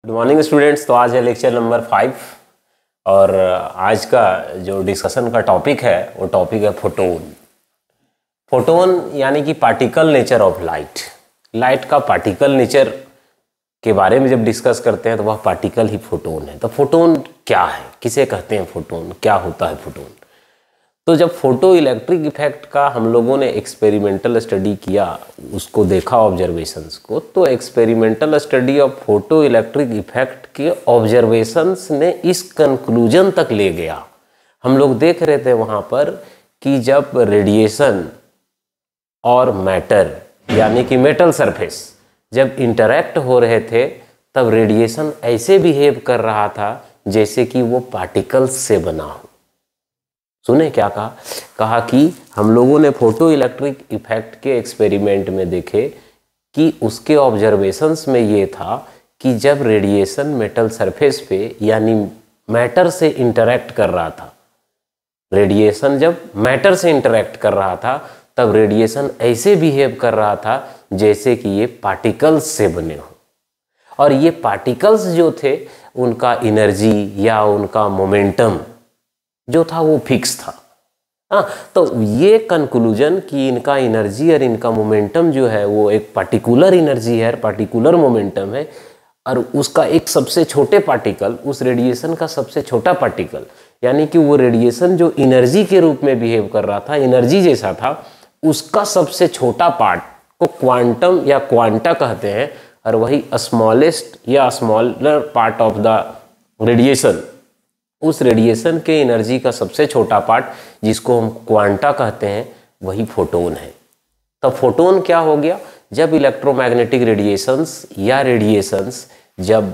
Good morning students. तो आज है लेक्चर नंबर 5 और आज का जो डिस्कशन का टॉपिक है वो टॉपिक है फोटोन। फोटोन यानी कि particle nature of light. Light का पार्टिकल नेचर के बारे में जब डिस्कस करते हैं तो वह पार्टिकल ही फोटोन है। तो फोटोन क्या है, किसे कहते हैं फोटोन, क्या होता है फोटोन? तो जब फोटो इलेक्ट्रिक इफेक्ट का हम लोगों ने एक्सपेरिमेंटल स्टडी किया, उसको देखा ऑब्जर्वेशंस को, तो experimental study of photo electric effect के ऑब्जर्वेशंस ने इस कंक्लूजन तक ले गया। हम लोग देख रहे थे वहाँ पर कि जब रेडिएशन और मैटर यानी कि मेटल सरफेस जब इंटरैक्ट हो रहे थे तब रेडिएशन ऐसे बिहेव कर रहा था जैसे कि वो पार्टिकल्स से बना हो। सुने क्या कहा? कहा कि हम लोगों ने फोटो इलेक्ट्रिक इफेक्ट के एक्सपेरिमेंट में देखे कि उसके ऑब्जर्वेशंस में ये था कि जब रेडिएशन मेटल सरफेस पे यानी मैटर से इंटरैक्ट कर रहा था, रेडिएशन जब मैटर से इंटरैक्ट कर रहा था तब रेडिएशन ऐसे बिहेव कर रहा था जैसे कि ये पार्टिकल्स से बने हो। और ये पार्टिकल्स जो थे उनका एनर्जी या उनका मोमेंटम जो था वो फिक्स था। हाँ, तो ये कंक्लूजन कि इनका एनर्जी और इनका मोमेंटम जो है वो एक पार्टिकुलर एनर्जी है, पार्टिकुलर मोमेंटम है, और उसका एक सबसे छोटे पार्टिकल, उस रेडिएशन का सबसे छोटा पार्टिकल, यानी कि वो रेडिएशन जो एनर्जी के रूप में बिहेव कर रहा था, एनर्जी जैसा था, उसका सबसे छोटा पार्ट को क्वांटम या क्वांटा कहते हैं। और वही स्मॉलेस्ट या smaller part of the radiation, उस रेडिएशन के एनर्जी का सबसे छोटा पार्ट जिसको हम क्वांटा कहते हैं, वही फोटोन है। तो फोटोन क्या हो गया? जब इलेक्ट्रोमैग्नेटिक रेडिएशंस या रेडिएशंस जब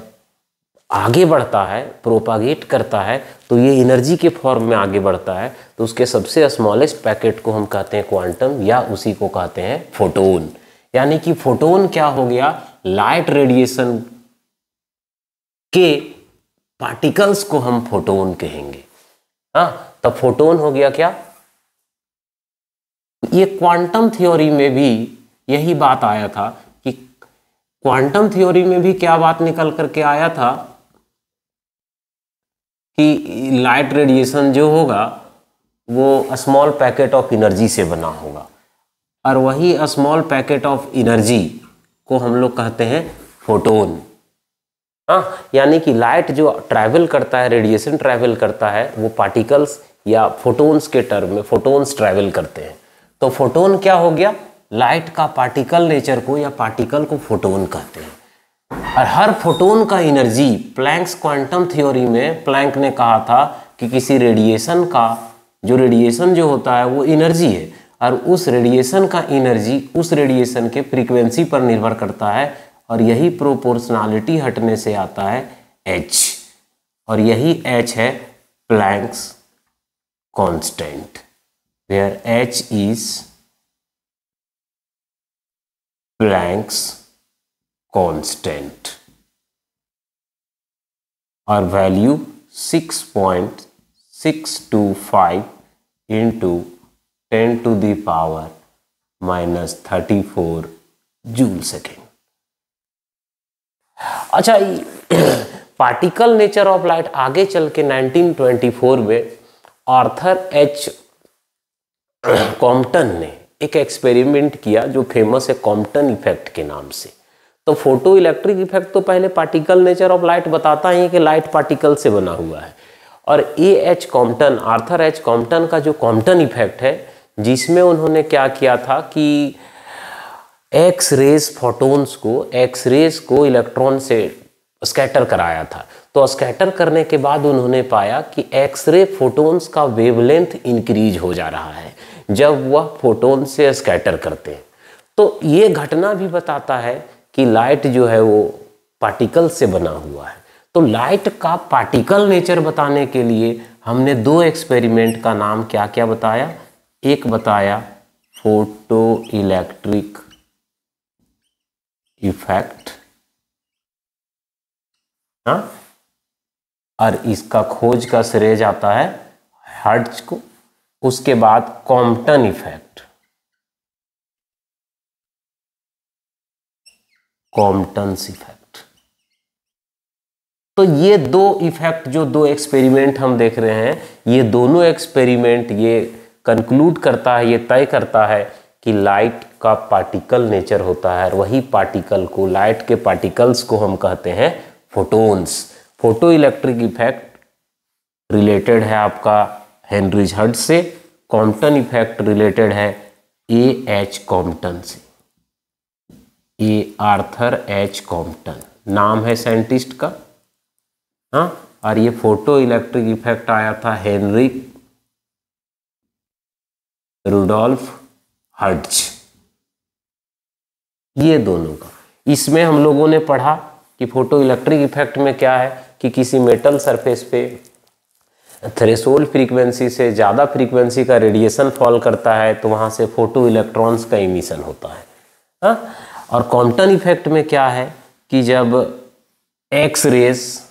आगे बढ़ता है, प्रोपागेट करता है, तो ये एनर्जी के फॉर्म में आगे बढ़ता है, तो उसके सबसे स्मॉलेस्ट पैकेट को हम कहते हैं क्वांटम या उसी को कहते हैं फोटोन। यानी कि फोटोन क्या हो गया? लाइट रेडिएशन के पार्टिकल्स को हम फोटोन कहेंगे। हाँ, तो फोटोन हो गया क्या? ये क्वांटम थ्योरी में भी यही बात आया था कि क्वांटम थ्योरी में भी क्या बात निकल करके आया था कि लाइट रेडिएशन जो होगा वो स्मॉल पैकेट ऑफ एनर्जी से बना होगा, और वही स्मॉल पैकेट ऑफ एनर्जी को हम लोग कहते हैं फोटोन। हाँ, यानी कि लाइट जो ट्रैवल करता है, रेडिएशन ट्रैवल करता है, वो पार्टिकल्स या फोटोन्स के टर्म में फोटोन्स ट्रैवल करते हैं। तो फोटोन क्या हो गया? लाइट का पार्टिकल नेचर को या पार्टिकल को फोटोन कहते हैं। और हर फोटोन का एनर्जी, प्लैंक्स क्वांटम थ्योरी में प्लैंक ने कहा था कि किसी रेडिएशन का जो रेडिएशन जो होता है वो एनर्जी है, और उस रेडिएशन का एनर्जी उस रेडिएशन के फ्रीक्वेंसी पर निर्भर करता है, और यही प्रोपोर्शनैलिटी हटने से आता है h, और यही h है Planck's constant, where h is Planck's constant, और वैल्यू 6.625 इंटू 10⁻⁻34 जूल सेकेंड। अच्छा, पार्टिकल नेचर ऑफ लाइट आगे चल के 1924 में आर्थर एच कॉम्पटन ने एक एक्सपेरिमेंट किया जो फेमस है कॉम्पटन इफेक्ट के नाम से। तो फोटो इलेक्ट्रिक इफेक्ट तो पहले पार्टिकल नेचर ऑफ लाइट बताता ही है कि लाइट पार्टिकल से बना हुआ है, और आर्थर एच कॉम्पटन का जो कॉम्पटन इफेक्ट है, जिसमें उन्होंने क्या किया था कि एक्स रेज फोटोन्स को इलेक्ट्रॉन से स्कैटर कराया था। तो स्कैटर करने के बाद उन्होंने पाया कि एक्सरे फोटोन्स का वेवलेंथ इंक्रीज हो जा रहा है जब वह फोटोन से स्कैटर करते हैं। तो ये घटना भी बताता है कि लाइट जो है वो पार्टिकल से बना हुआ है। तो लाइट का पार्टिकल नेचर बताने के लिए हमने दो एक्सपेरिमेंट का नाम क्या क्या बताया? एक बताया फोटो इलेक्ट्रिक इफेक्ट, हाँ, और इसका खोज का श्रेय जाता है हर्ट्ज को। उसके बाद कॉम्पटन इफेक्ट, कॉम्पटन्स इफेक्ट, तो ये दो इफेक्ट, जो दो एक्सपेरिमेंट हम देख रहे हैं, ये दोनों एक्सपेरिमेंट ये कंक्लूड करता है, ये तय करता है कि लाइट का पार्टिकल नेचर होता है, और वही पार्टिकल को, लाइट के पार्टिकल्स को हम कहते हैं photons. Photo electric effect related है आपका हेनरीज हर्ट्ज से, कॉम्पटन इफेक्ट रिलेटेड है ए एच कॉम्पटन से, ए आर्थर एच कॉम्पटन नाम है साइंटिस्ट का। हाँ, और ये फोटो इलेक्ट्रिक इफेक्ट आया था हेनरी रुडोल्फ हर्ट्ज, ये दोनों का। इसमें हम लोगों ने पढ़ा कि फोटो इलेक्ट्रिक इफेक्ट में क्या है कि किसी मेटल सरफेस पे थ्रेशोल्ड फ्रीक्वेंसी से ज़्यादा फ्रीक्वेंसी का रेडिएशन फॉल करता है तो वहाँ से फोटो इलेक्ट्रॉन्स का इमिशन होता है। हाँ, और कॉम्पटन इफेक्ट में क्या है कि जब एक्स रेज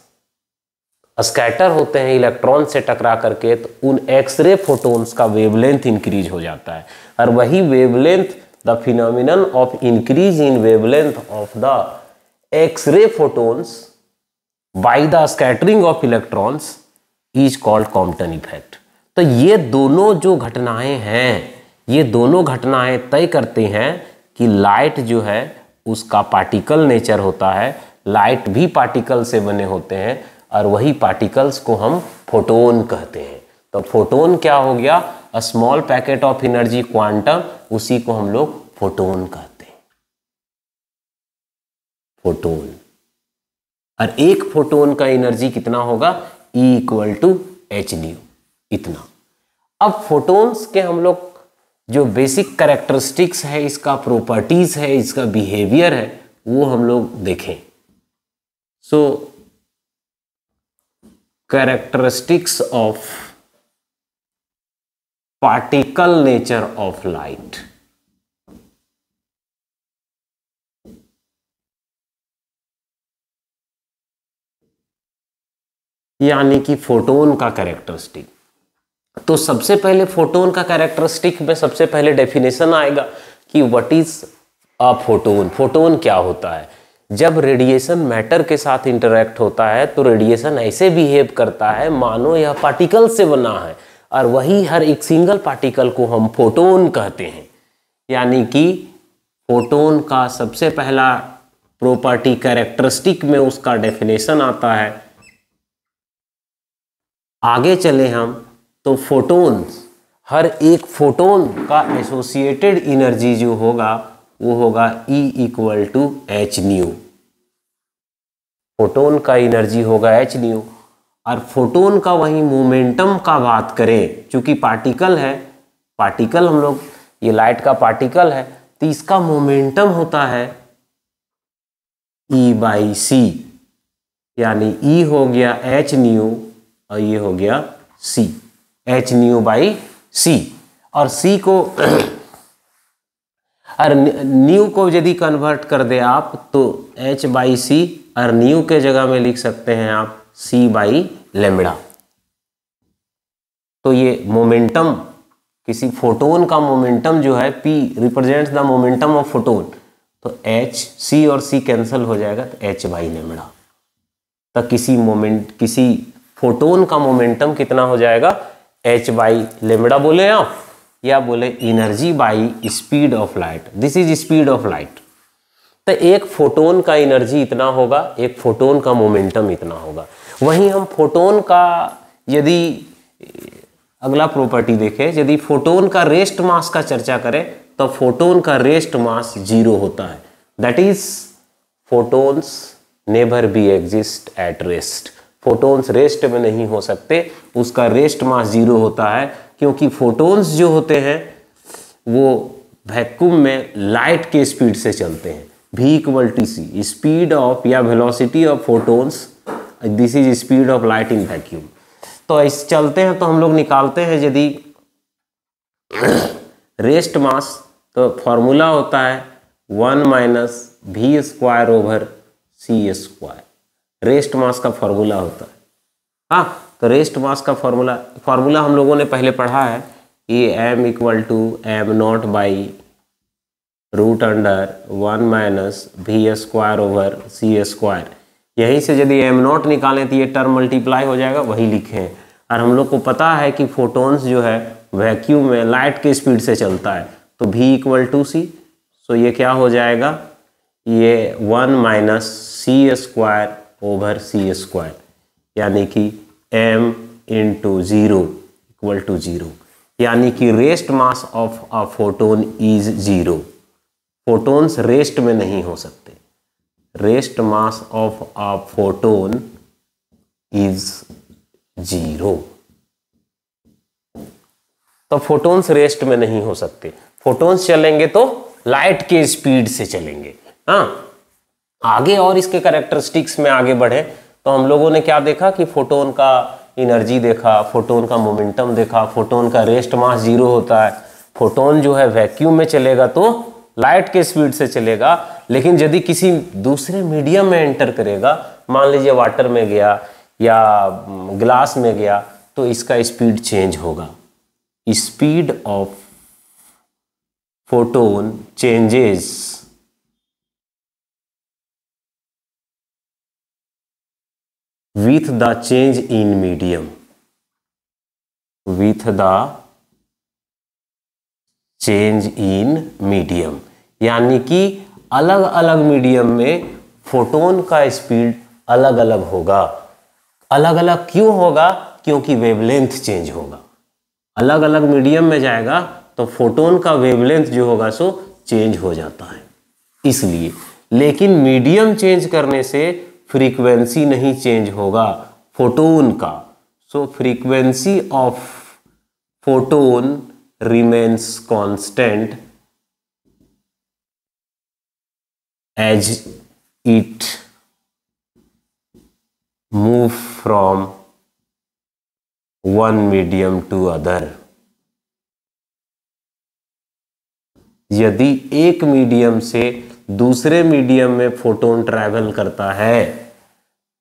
स्कैटर होते हैं इलेक्ट्रॉन से टकरा करके, तो उन एक्सरे फोटोन्स का वेवलेंथ इंक्रीज हो जाता है, और वही wavelength, the phenomenon of increase in wavelength of the X-ray photons by the scattering of electrons is called Compton effect. तो ये दोनों जो घटनाएं हैं, ये दोनों घटनाएं तय करते हैं कि लाइट जो है उसका पार्टिकल नेचर होता है, लाइट भी पार्टिकल से बने होते हैं, और वही पार्टिकल्स को हम फोटोन कहते हैं। तो फोटोन क्या हो गया, a small packet of energy quantum, उसी को हम लोग फोटोन कहते हैं, फोटोन। और एक फोटोन का एनर्जी कितना होगा, E = h/nu, इतना। अब फोटोन्स के हम लोग जो बेसिक कैरेक्टरिस्टिक्स है, इसका प्रॉपर्टीज है, इसका बिहेवियर है, वो हम लोग देखें। So characteristics of particle nature of light. यानी कि फोटोन का कैरेक्टरिस्टिक। तो सबसे पहले फोटोन का कैरेक्टरिस्टिक में सबसे पहले डेफिनेशन आएगा कि what is a photon. Photon क्या होता है? जब रेडिएशन मैटर के साथ इंटरेक्ट होता है तो रेडिएशन ऐसे बिहेव करता है मानो यह पार्टिकल से बना है, और वही हर एक सिंगल पार्टिकल को हम फोटोन कहते हैं। यानी कि फोटोन का सबसे पहला प्रॉपर्टी कैरेक्टरिस्टिक में उसका डेफिनेशन आता है। आगे चले हम तो फोटोन्स, हर एक फोटोन का एसोसिएटेड एनर्जी जो होगा वो होगा E = h/nu। फोटोन का एनर्जी होगा h/nu। और फोटोन का वही मोमेंटम का बात करें, चूंकि पार्टिकल है, पार्टिकल हम लोग, ये लाइट का पार्टिकल है, तो इसका मोमेंटम होता है E/c, यानी E हो गया h/nu और ये हो गया c, h/nu/c। और c को और न्यू को यदि कन्वर्ट कर दे आप तो h/c, और न्यू के जगह में लिख सकते हैं आप c/λ। तो ये मोमेंटम, किसी फोटोन का मोमेंटम जो है, p represents the momentum of photon, तो h, c और c कैंसिल हो जाएगा तो h/λ। तो किसी फोटोन का मोमेंटम कितना हो जाएगा, h/λ बोले आप, या बोले energy by speed of light. This is speed of light. तो एक फोटोन का एनर्जी इतना होगा, एक फोटोन का मोमेंटम इतना होगा। वहीं हम फोटोन का यदि अगला प्रॉपर्टी देखें, यदि फोटोन का रेस्ट मास का चर्चा करें तो फोटोन का रेस्ट मास 0 होता है। That is photons never be exist at rest. Photons rest में नहीं हो सकते, उसका रेस्ट मास 0 होता है, क्योंकि फोटोन्स जो होते हैं वो वैक्यूम में लाइट के स्पीड से चलते हैं। V = c, स्पीड ऑफ या velocity of photons, this is speed of light in vacuum. तो ऐसे चलते हैं तो हम लोग निकालते हैं यदि रेस्ट मास, तो फॉर्मूला होता है 1 - v²/c²। रेस्ट मास का फॉर्मूला होता है। हाँ, तो रेस्ट मास का फॉर्मूला हम लोगों ने पहले पढ़ा है, ये m = m0/√1 - v²/c²। यहीं से यदि एम नॉट निकालें तो ये टर्म मल्टीप्लाई हो जाएगा, वही लिखे हैं। और हम लोग को पता है कि फोटॉन्स जो है वैक्यूम में लाइट के स्पीड से चलता है, तो v इक्वल टू सी, सो ये क्या हो जाएगा, ये 1 माइनस सी स्क्वायर ओवर सी स्क्वायर, यानी कि m इंटू 0 इक्वल टू 0, यानी कि rest mass of a photon is 0। Photons rest में नहीं हो सकते, rest mass of a photon is 0। तो फोटोन्स रेस्ट में नहीं हो सकते, फोटोन्स चलेंगे तो लाइट के स्पीड से चलेंगे। हाँ, आगे और इसके कैरेक्टरिस्टिक्स में आगे बढ़े तो हम लोगों ने क्या देखा कि फोटोन का एनर्जी देखा, फोटोन का मोमेंटम देखा, फोटोन का रेस्ट मास 0 होता है। फोटोन जो है वैक्यूम में चलेगा तो लाइट के स्पीड से चलेगा, लेकिन यदि किसी दूसरे मीडियम में एंटर करेगा, मान लीजिए वाटर में गया या ग्लास में गया, तो इसका स्पीड चेंज होगा। Speed of photon changes with the change in medium, with the change in medium, यानी कि अलग अलग मीडियम में फोटोन का स्पीड अलग अलग होगा। अलग अलग क्यों होगा? क्योंकि वेवलेंथ चेंज होगा। अलग अलग मीडियम में जाएगा तो फोटोन का वेवलेंथ जो होगा सो चेंज हो जाता है, इसलिए। लेकिन मीडियम चेंज करने से फ्रीक्वेंसी नहीं चेंज होगा फोटोन का, so frequency of photon remains constant as it move from one medium to other. यदि एक मीडियम से दूसरे मीडियम में फोटोन ट्रैवल करता है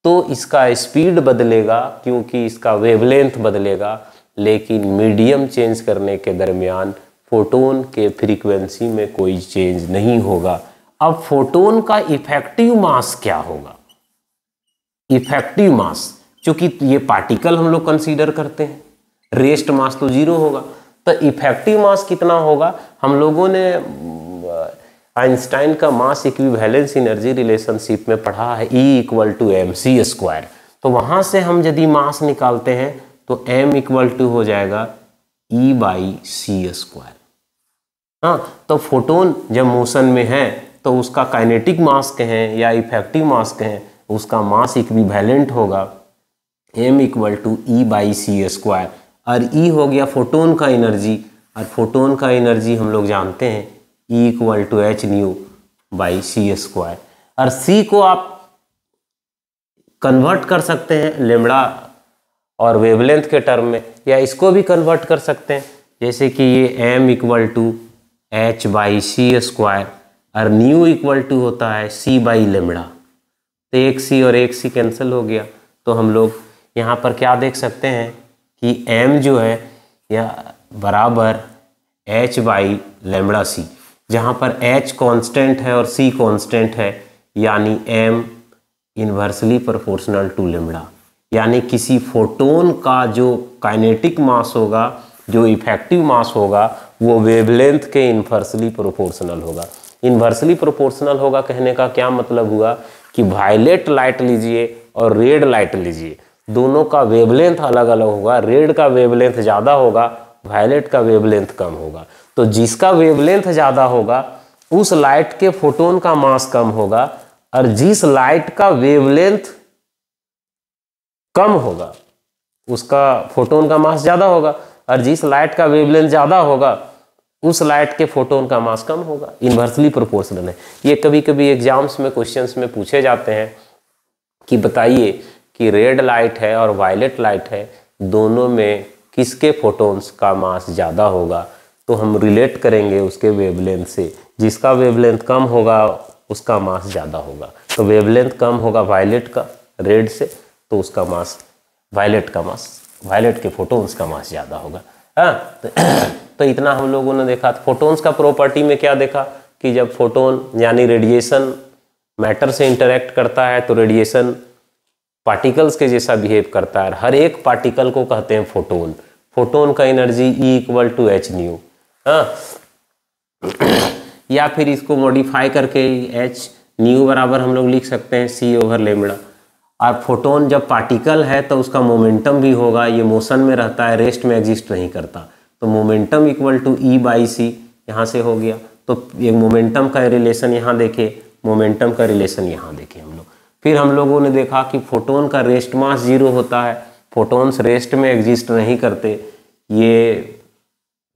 तो इसका स्पीड बदलेगा, क्योंकि इसका वेवलेंथ बदलेगा, लेकिन मीडियम चेंज करने के दरमियान फोटोन के फ्रीक्वेंसी में कोई चेंज नहीं होगा। अब फोटोन का इफेक्टिव मास क्या होगा? इफेक्टिव मास, क्योंकि ये पार्टिकल हम लोग कंसीडर करते हैं, रेस्ट मास तो 0 होगा, तो इफेक्टिव मास कितना होगा? हम लोगों ने आइंस्टाइन का मास इक्विवेलेंस एनर्जी रिलेशनशिप में पढ़ा है, E equal to M C square. तो वहाँ से हम यदि मास निकालते हैं तो m इक्वल टू हो जाएगा E बाई सी स्क्वायर। हाँ, तो फोटोन जब मोशन में है तो उसका काइनेटिक मास कहें या इफेक्टिव मास कहें, उसका मास इक्विवेलेंट होगा m equal to E by C square. और E हो गया फोटोन का एनर्जी, और फोटोन का एनर्जी हम लोग जानते हैं E equal to H nu by C square. और C को आप कन्वर्ट कर सकते हैं लेमड़ा और वेवलेंथ के टर्म में, या इसको भी कन्वर्ट कर सकते हैं, जैसे कि ये m equal to H by C square और न्यू इक्वल टू होता है C बाई लेमड़ा। तो एक C और एक C कैंसिल हो गया, तो हम लोग यहाँ पर क्या देख सकते हैं कि m जो है या बराबर h बाई लेमड़ा C, जहाँ पर h कांस्टेंट है और C कांस्टेंट है, यानी m inversely proportional to lambda. यानी किसी फोटोन का जो काइनेटिक मास होगा, जो इफेक्टिव मास होगा, वो वेवलेंथ के इन्वर्सली प्रोपोर्शनल होगा। इन्वर्सली प्रोपोर्शनल होगा कहने का क्या मतलब हुआ कि वायलेट लाइट लीजिए और रेड लाइट लीजिए, दोनों का वेवलेंथ अलग अलग होगा। रेड का वेवलेंथ ज़्यादा होगा, वायलेट का वेवलेंथ कम होगा। तो जिसका वेवलेंथ ज़्यादा होगा उस लाइट के फोटोन का मास कम होगा, और जिस लाइट का वेवलेंथ कम होगा उसका फोटोन का मास ज़्यादा होगा, और जिस लाइट का वेवलेंथ ज़्यादा होगा उस लाइट के फोटोन का मास कम होगा। इन्वर्सली प्रोपोर्शनल है। ये कभी कभी एग्जाम्स में क्वेश्चंस में पूछे जाते हैं कि बताइए कि रेड लाइट है और वायलेट लाइट है, दोनों में किसके फोटोन्स का मास ज़्यादा होगा? तो हम रिलेट करेंगे उसके वेवलेंथ से, जिसका वेवलेंथ कम होगा उसका मास ज़्यादा होगा। तो वेवलेंथ कम होगा वायलेट का रेड से, तो उसका मास वायलेट के फोटोन्स का मास ज़्यादा होगा। हाँ, तो इतना हम लोगों ने देखा। फोटोन्स का प्रॉपर्टी में क्या देखा कि जब फोटोन यानी रेडिएशन मैटर से इंटरेक्ट करता है तो रेडिएशन पार्टिकल्स के जैसा बिहेव करता है। हर एक पार्टिकल को कहते हैं फोटोन। फोटोन का एनर्जी E=h न्यू। हाँ, या फिर इसको मॉडिफाई करके h न्यू बराबर हम लोग लिख सकते हैं c/λ। और फोटोन जब पार्टिकल है तो उसका मोमेंटम भी होगा, ये मोशन में रहता है, रेस्ट में एग्जिस्ट नहीं करता, तो मोमेंटम E/c यहाँ से हो गया। तो एक मोमेंटम का रिलेशन यहाँ देखिए, मोमेंटम का रिलेशन यहाँ देखिए हम लोग। फिर हम लोगों ने देखा कि फोटोन का रेस्ट मास 0 होता है, फोटोन्स रेस्ट में एग्जिस्ट नहीं करते, ये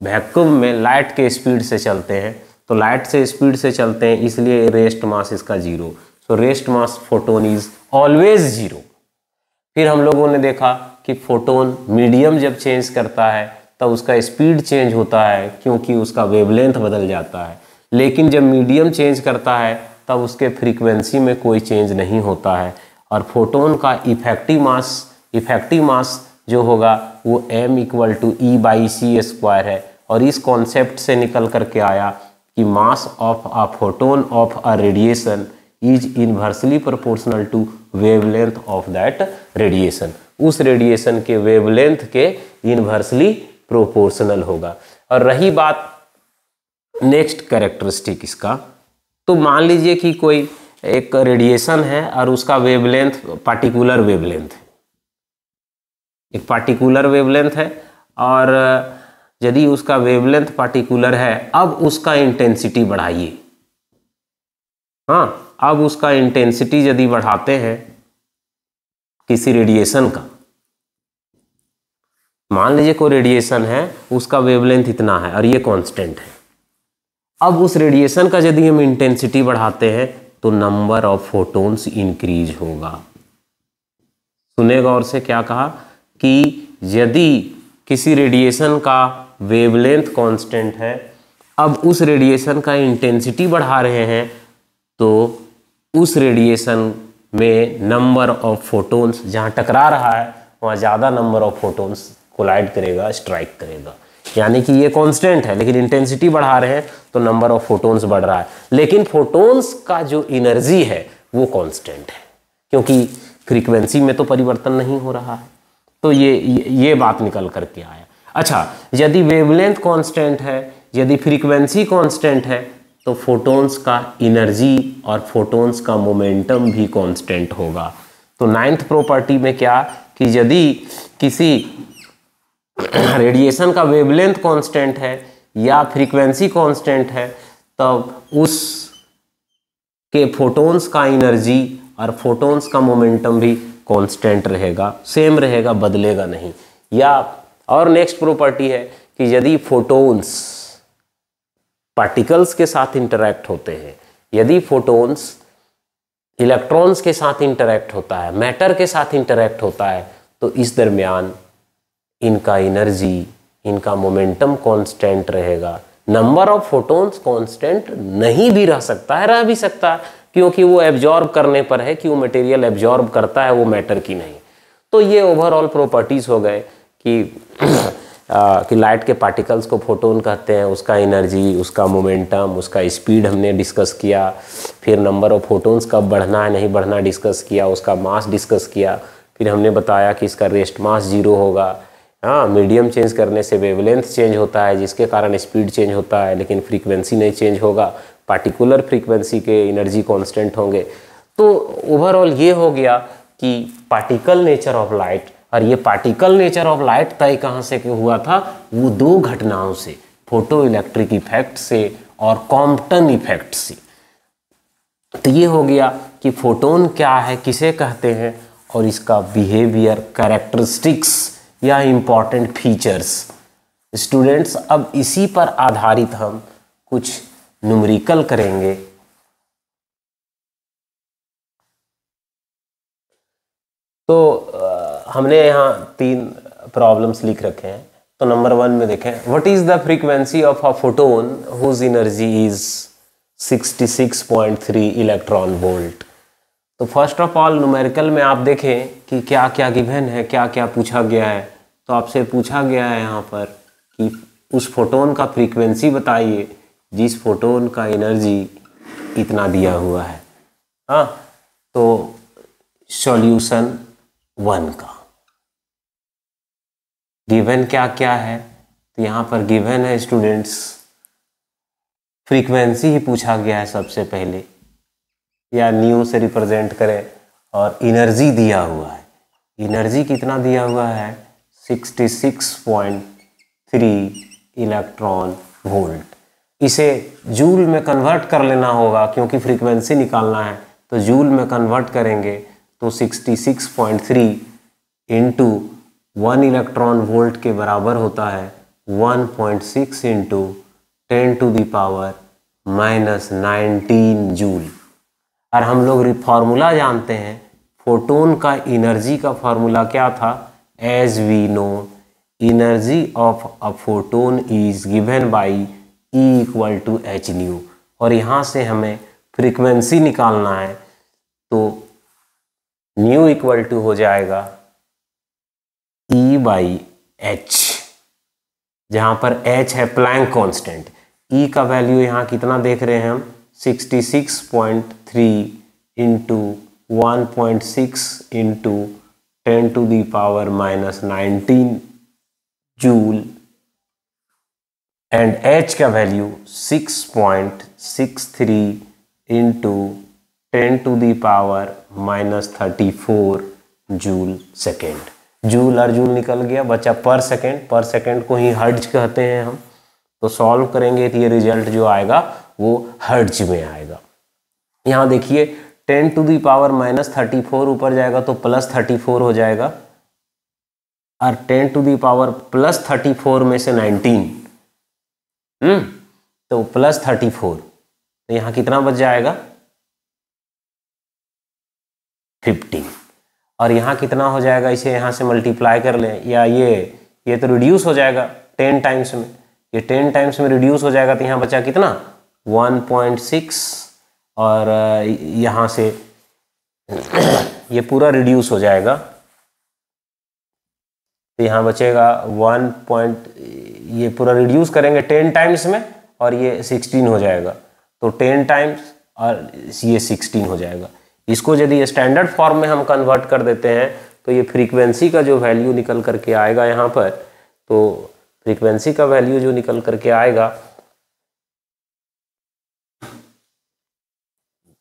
वैक्यूम में लाइट के स्पीड से चलते हैं, तो लाइट से स्पीड से चलते हैं इसलिए रेस्ट मास इसका 0। So rest mass photon is always 0। फिर हम लोगों ने देखा कि फोटोन मीडियम जब चेंज करता है तब उसका स्पीड चेंज होता है क्योंकि उसका वेवलेंथ बदल जाता है, लेकिन जब मीडियम चेंज करता है तब उसके फ्रीक्वेंसी में कोई चेंज नहीं होता है। और फोटोन का इफेक्टिव मास जो होगा वो m=E/c² है। और इस कॉन्सेप्ट से निकल करके आया कि mass of a photon of a radiation is inversely proportional to wavelength of that radiation. उस रेडिएशन के वेवलेंथ के इनवर्सली प्रोपोर्शनल होगा। और रही बात नेक्स्ट कैरेक्टरिस्टिक इसका, तो मान लीजिए कि कोई एक रेडिएशन है और उसका वेवलेंथ पार्टिकुलर वेवलेंथ है, एक पार्टिकुलर वेवलेंथ है, और यदि उसका वेवलेंथ पार्टिकुलर है, अब उसका इंटेंसिटी बढ़ाइए। हाँ, अब उसका इंटेंसिटी यदि बढ़ाते हैं किसी रेडिएशन का, मान लीजिए कोई रेडिएशन है उसका वेवलेंथ इतना है और ये कांस्टेंट है, अब उस रेडिएशन का यदि हम इंटेंसिटी बढ़ाते हैं तो नंबर ऑफ फोटोन्स इंक्रीज होगा। सुने गौर से, क्या कहा कि यदि किसी रेडिएशन का वेवलेंथ कांस्टेंट है, अब उस रेडिएशन का इंटेंसिटी बढ़ा रहे हैं तो उस रेडिएशन में नंबर ऑफ फोटोन्स, जहाँ टकरा रहा है वहाँ ज़्यादा नंबर ऑफ फोटोन्स कोलाइड करेगा, स्ट्राइक करेगा। यानी कि ये कांस्टेंट है लेकिन इंटेंसिटी बढ़ा रहे हैं तो नंबर ऑफ फोटोन्स बढ़ रहा है, लेकिन फोटोन्स का जो एनर्जी है वो कांस्टेंट है क्योंकि फ्रीक्वेंसी में तो परिवर्तन नहीं हो रहा है। तो ये बात निकल करके आया। अच्छा, यदि वेवलेंथ कांस्टेंट है, यदि फ्रीक्वेंसी कांस्टेंट है, तो फोटोन्स का एनर्जी और फोटोन्स का मोमेंटम भी कांस्टेंट होगा। तो 9th प्रॉपर्टी में क्या कि यदि किसी रेडिएशन का वेवलेंथ कांस्टेंट है या फ्रीक्वेंसी कांस्टेंट है, तब उस के फोटोन्स का एनर्जी और फोटोन्स का मोमेंटम भी कांस्टेंट रहेगा, सेम रहेगा, बदलेगा नहीं। या और नेक्स्ट प्रॉपर्टी है कि यदि फोटोन्स पार्टिकल्स के साथ इंटरैक्ट होते हैं, यदि फोटोन्स इलेक्ट्रॉन्स के साथ इंटरैक्ट होता है, मैटर के साथ इंटरैक्ट होता है, तो इस दरमियान इनका एनर्जी, इनका मोमेंटम कांस्टेंट रहेगा। नंबर ऑफ फोटोन्स कांस्टेंट नहीं भी रह सकता है, रह भी सकता है, क्योंकि वो एब्जॉर्ब करने पर है कि वो मटेरियल एब्जॉर्ब करता है, वो मैटर की नहीं। तो ये ओवरऑल प्रॉपर्टीज हो गए कि लाइट के पार्टिकल्स को फोटोन कहते हैं, उसका एनर्जी, उसका मोमेंटम, उसका स्पीड हमने डिस्कस किया, फिर नंबर ऑफ फोटोन्स कब बढ़ना है नहीं बढ़ना डिस्कस किया, उसका मास डिस्कस किया, फिर हमने बताया कि इसका रेस्ट मास 0 होगा। हाँ, मीडियम चेंज करने से वेवलेंथ चेंज होता है जिसके कारण स्पीड चेंज होता है, लेकिन फ्रीक्वेंसी नहीं चेंज होगा, पार्टिकुलर फ्रीक्वेंसी के एनर्जी कांस्टेंट होंगे। तो ओवरऑल ये हो गया कि पार्टिकल नेचर ऑफ लाइट, और ये पार्टिकल नेचर ऑफ लाइट तय कहाँ से हुआ था, वो 2 घटनाओं से, फोटो इलेक्ट्रिक इफेक्ट से और कॉम्पटन इफेक्ट से। तो ये हो गया कि फोटोन क्या है, किसे कहते हैं, और इसका बिहेवियर, कैरेक्टरिस्टिक्स या इम्पॉर्टेंट फीचर्स। स्टूडेंट्स, अब इसी पर आधारित हम कुछ न्यूमेरिकल करेंगे। तो हमने यहाँ 3 प्रॉब्लम्स लिख रखे हैं। तो नंबर 1 में देखें, what is the frequency of a photon whose energy is 66.3 electron volt. तो फर्स्ट ऑफ ऑल न्यूमेरिकल में आप देखें कि क्या क्या गिवन है, क्या क्या पूछा गया है। तो आपसे पूछा गया है यहाँ पर कि उस फोटोन का फ्रीक्वेंसी बताइए जिस फोटोन का एनर्जी इतना दिया हुआ है। हाँ, तो सॉल्यूशन 1 का गिवन क्या क्या है, तो यहाँ पर गिवन है स्टूडेंट्स, फ्रीक्वेंसी ही पूछा गया है सबसे पहले, या न्यू से रिप्रेजेंट करें, और एनर्जी दिया हुआ है। एनर्जी कितना दिया हुआ है, 66.3 इलेक्ट्रॉन वोल्ट। इसे जूल में कन्वर्ट कर लेना होगा क्योंकि फ्रीक्वेंसी निकालना है, तो जूल में कन्वर्ट करेंगे तो 66.3 इंटू 1 इलेक्ट्रॉन वोल्ट के बराबर होता है 1.6 इंटू 10⁻⁻19 जूल। और हम लोग फार्मूला जानते हैं, फोटोन का एनर्जी का फार्मूला क्या था, as we know energy of a photon is given by E equal to H nu. और यहाँ से हमें फ्रीक्वेंसी निकालना है, तो न्यू इक्वल टू हो जाएगा E बाई एच, जहाँ पर H है प्लैंक कांस्टेंट। E का वैल्यू यहाँ कितना देख रहे हैं हम, 66.3 into 1.6 into 10⁻⁻19 joule, and H का value 6.63 into 10⁻⁻34 joule second. Joule और जूल निकल गया, बचा पर सेकेंड। पर सेकेंड को ही हर्ट्ज कहते हैं हम, तो सॉल्व करेंगे तो ये रिजल्ट जो आएगा वो हर्ट्ज में आएगा। यहाँ देखिए 10⁻⁻34 ऊपर जाएगा तो +34 हो जाएगा, और 10⁻+34 में से 19, तो +34, तो यहाँ कितना बच जाएगा 15। और यहाँ कितना हो जाएगा, इसे यहाँ से मल्टीप्लाई कर लें, या ये तो रिड्यूस हो जाएगा 10 टाइम्स में, ये 10 टाइम्स में रिड्यूस हो जाएगा, तो यहाँ बचा कितना 1.6, और यहाँ से ये पूरा रिड्यूस हो जाएगा, तो यहाँ बचेगा 1. ये पूरा रिड्यूस करेंगे 10 टाइम्स में, और ये 16 हो जाएगा, तो 10 टाइम्स और ये 16 हो जाएगा। इसको यदि स्टैंडर्ड फॉर्म में हम कन्वर्ट कर देते हैं तो ये फ्रीक्वेंसी का जो वैल्यू निकल करके आएगा यहाँ पर, तो फ्रीक्वेंसी का वैल्यू जो निकल करके आएगा,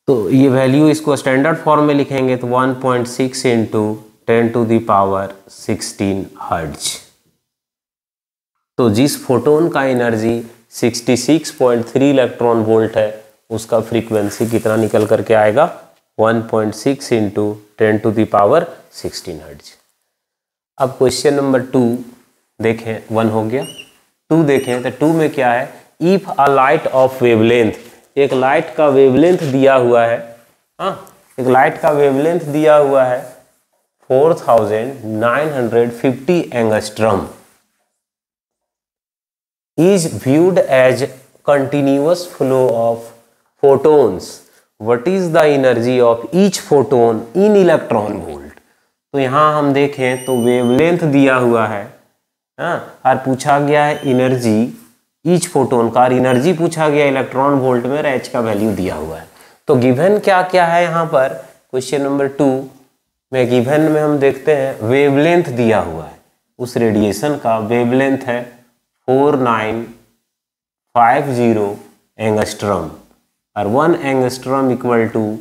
तो ये वैल्यू इसको स्टैंडर्ड फॉर्म में लिखेंगे तो 1.6 इंटू 10⁻16 हर्ट्ज। तो जिस फोटोन का एनर्जी 66.3 इलेक्ट्रॉन वोल्ट है, उसका फ्रीक्वेंसी कितना निकल करके आएगा, 1.6 इंटू 10⁻16 हर्ट्ज। अब क्वेश्चन नंबर 2 देखें, 1 हो गया। 2 देखें तो 2 में क्या है, if a light of wavelength, एक लाइट का वेवलेंथ दिया हुआ है, एक लाइट का वेवलेंथ दिया हुआ है 4950 angstrom, is viewed as continuous flow of photons, what is the energy of each photon in electron volt। तो यहाँ हम देखें तो वेवलेंथ दिया हुआ है, और पूछा गया है एनर्जी ईच फोटोन का, और एनर्जी पूछा गया इलेक्ट्रॉन वोल्ट में, और एच का वैल्यू दिया हुआ है। तो गिवन क्या क्या है यहाँ पर, क्वेश्चन नंबर 2 में गिवन में हम देखते हैं वेवलेंथ दिया हुआ है, उस रेडिएशन का वेवलेंथ है 4950 एंगस्ट्रम, और 1 एंगस्ट्रम इक्वल टू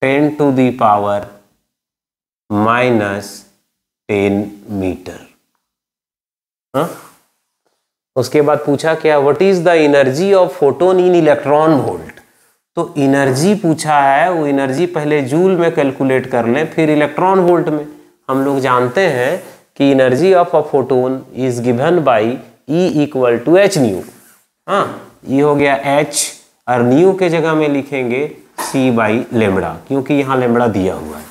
10⁻⁻10 मीटर। उसके बाद पूछा क्या, what is the energy of photon in electron volt. तो एनर्जी पूछा है, वो एनर्जी पहले जूल में कैलकुलेट कर लें, फिर इलेक्ट्रॉन वोल्ट में। हम लोग जानते हैं कि energy of a photon is given by E equal to H nu. ये हो गया H, और न्यू के जगह में लिखेंगे C बाई लेमड़ा, क्योंकि यहाँ लेमड़ा दिया हुआ है।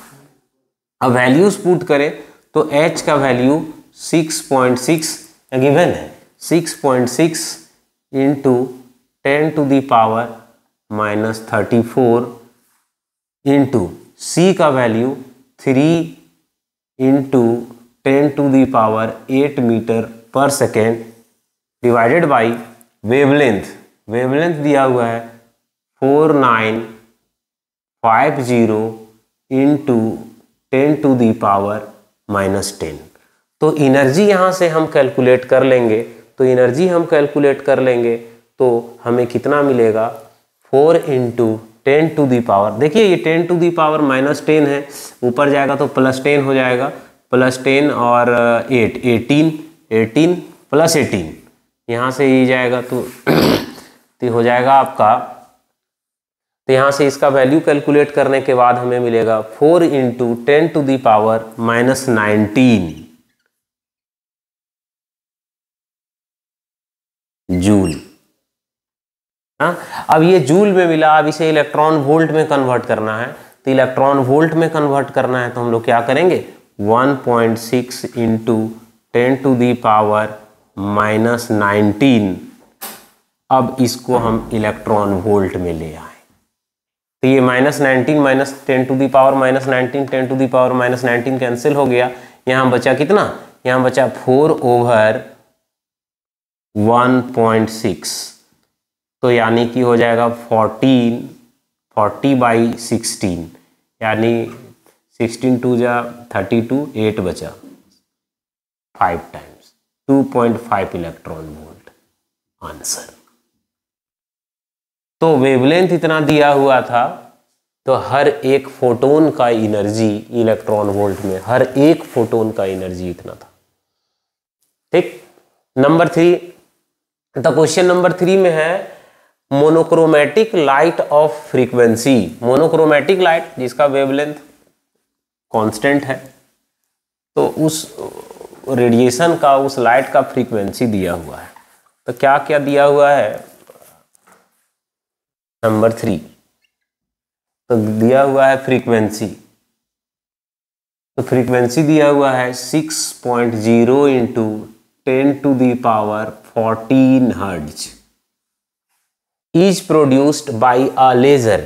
अब वैल्यूज पुट करें तो H का वैल्यू 6.6 गिवन है, 6.6 इंटू 10⁻⁻34 इंटू C का वैल्यू 3 इंटू 10⁸ मीटर पर second, divided by wavelength, wavelength दिया हुआ है 50 इंटू 10⁻⁻10। तो एनर्जी यहाँ से हम कैलकुलेट कर लेंगे, तो हमें कितना मिलेगा, 4 इंटू 10⁻, देखिए ये 10⁻−10 है, ऊपर जाएगा तो +10 हो जाएगा, +10 और 8 18 प्लस 18 यहाँ से ये जाएगा तो हो जाएगा आपका, तो यहाँ से इसका वैल्यू कैलकुलेट करने के बाद हमें मिलेगा 4 इंटू 10⁻−19 जूल। अब ये जूल में मिला, अब इसे इलेक्ट्रॉन वोल्ट में कन्वर्ट करना है, तो इलेक्ट्रॉन वोल्ट में कन्वर्ट करना है तो हम लोग क्या करेंगे, 1.6 इंटू 10⁻−19, अब इसको हम इलेक्ट्रॉन वोल्ट में ले आए, तो ये -19 -10⁻−19 10⁻−19 कैंसिल हो गया, यहाँ बचा कितना, यहाँ बचा 4/1.6, तो यानी कि हो जाएगा 40/16, यानी 16 2 जा 32, 8 बचा 5 टाइम्स 2.5 इलेक्ट्रॉन वोल्ट आंसर। तो वेवलेंथ इतना दिया हुआ था, तो हर एक फोटोन का एनर्जी इलेक्ट्रॉन वोल्ट में, हर एक फोटोन का एनर्जी इतना था। ठीक, नंबर 3, तो क्वेश्चन नंबर 3 में है monochromatic light of frequency. Monochromatic light जिसका वेवलेंथ कांस्टेंट है, तो उस रेडिएशन का, उस लाइट का फ्रीक्वेंसी दिया हुआ है, तो क्या क्या दिया हुआ है, नंबर 3 तो दिया हुआ है फ्रीक्वेंसी, तो फ्रीक्वेंसी दिया हुआ है 6.0 into 10⁻14 hertz is produced by a laser.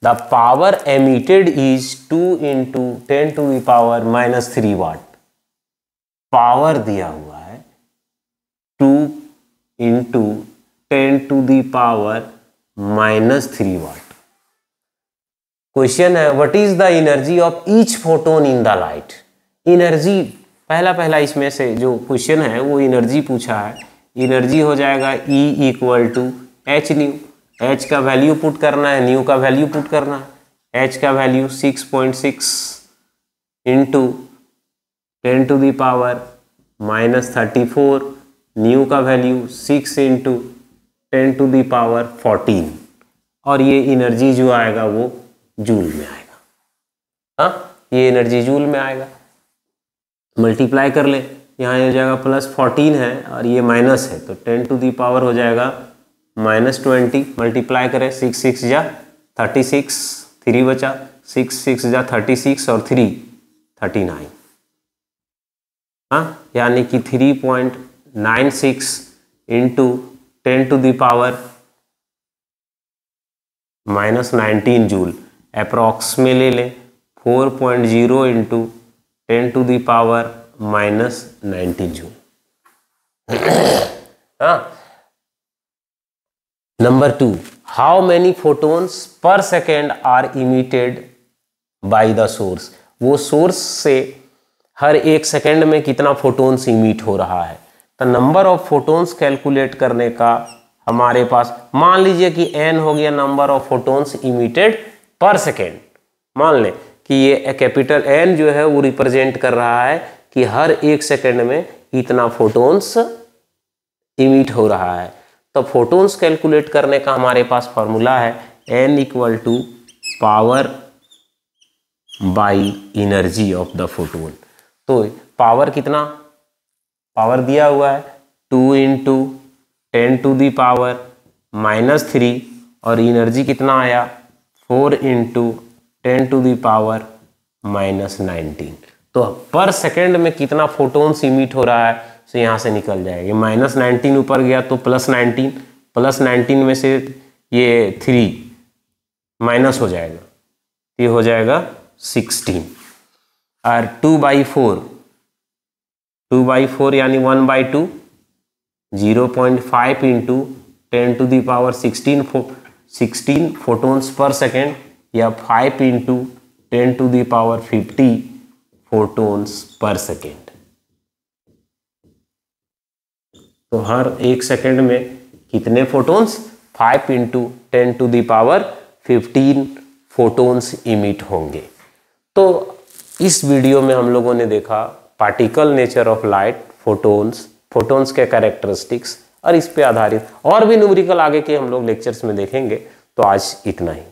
The power emitted is 2 into 10⁻³ watt. Power दिया हुआ है 2 into 10⁻³ वाट। क्वेश्चन है what is the energy of each photon in the light. Energy पहला इसमें से जो क्वेश्चन है वो एनर्जी पूछा है, एनर्जी हो जाएगा E = h न्यू, h का वैल्यू पुट करना है, न्यू का वैल्यू पुट करना है, h का वैल्यू 6.6 इंटू 10⁻−34, न्यू का वैल्यू 6 इंटू 10⁻14, और ये एनर्जी जो आएगा वो जूल में आएगा। हाँ, ये एनर्जी जूल में आएगा। मल्टीप्लाई कर ले, यहाँ हो जाएगा +14 है और ये माइनस है, तो 10⁻ हो जाएगा -20, मल्टीप्लाई करें 6 6 जा 36, 3 बचा, 6 6 जा 36 और 3 39, हाँ, यानी कि 3.96 इंटू 10⁻−19 जूल। अप्रॉक्स में ले लें 4.0 इंटू 10⁻−19 जूल। हाँ, number 2, how many photons per second are emitted by the source. वो सोर्स से हर 1 सेकेंड में कितना फोटोन्स इमिट हो रहा है। तो नंबर ऑफ फोटोन्स कैलकुलेट करने का हमारे पास, मान लीजिए कि n हो गया नंबर ऑफ फोटोन्स इमिटेड पर सेकेंड। मान लें कि ये कैपिटल N जो है वो रिप्रेजेंट कर रहा है कि हर 1 सेकेंड में इतना फोटोन्स इमिट हो रहा है। तो फोटोन्स कैलकुलेट करने का हमारे पास फॉर्मूला है N = power by energy of the photon. तो पावर कितना, पावर दिया हुआ है 2 इंटू 10⁻³ और एनर्जी कितना आया 4 इंटू 10⁻⁻19। तो पर सेकेंड में कितना फोटोन्स इमिट हो रहा है, तो यहाँ से निकल जाएगा। -19 ऊपर गया तो +19 में से ये 3 माइनस हो जाएगा, ये हो जाएगा 16 और 2/4 यानी 1/2, 0.5 इंटू 10⁻16 फोटोन्स पर सेकेंड, या 5 × 10⁻50 फोटॉन्स पर सेकेंड। तो हर 1 सेकेंड में कितने फोटॉन्स? 5 × 10⁻15 फोटॉन्स इमिट होंगे। तो इस वीडियो में हम लोगों ने देखा particle nature of light, photons के कैरेक्टरिस्टिक्स, और इस पे आधारित और भी न्यूमेरिकल आगे के हम लोग लेक्चर्स में देखेंगे। तो आज इतना ही।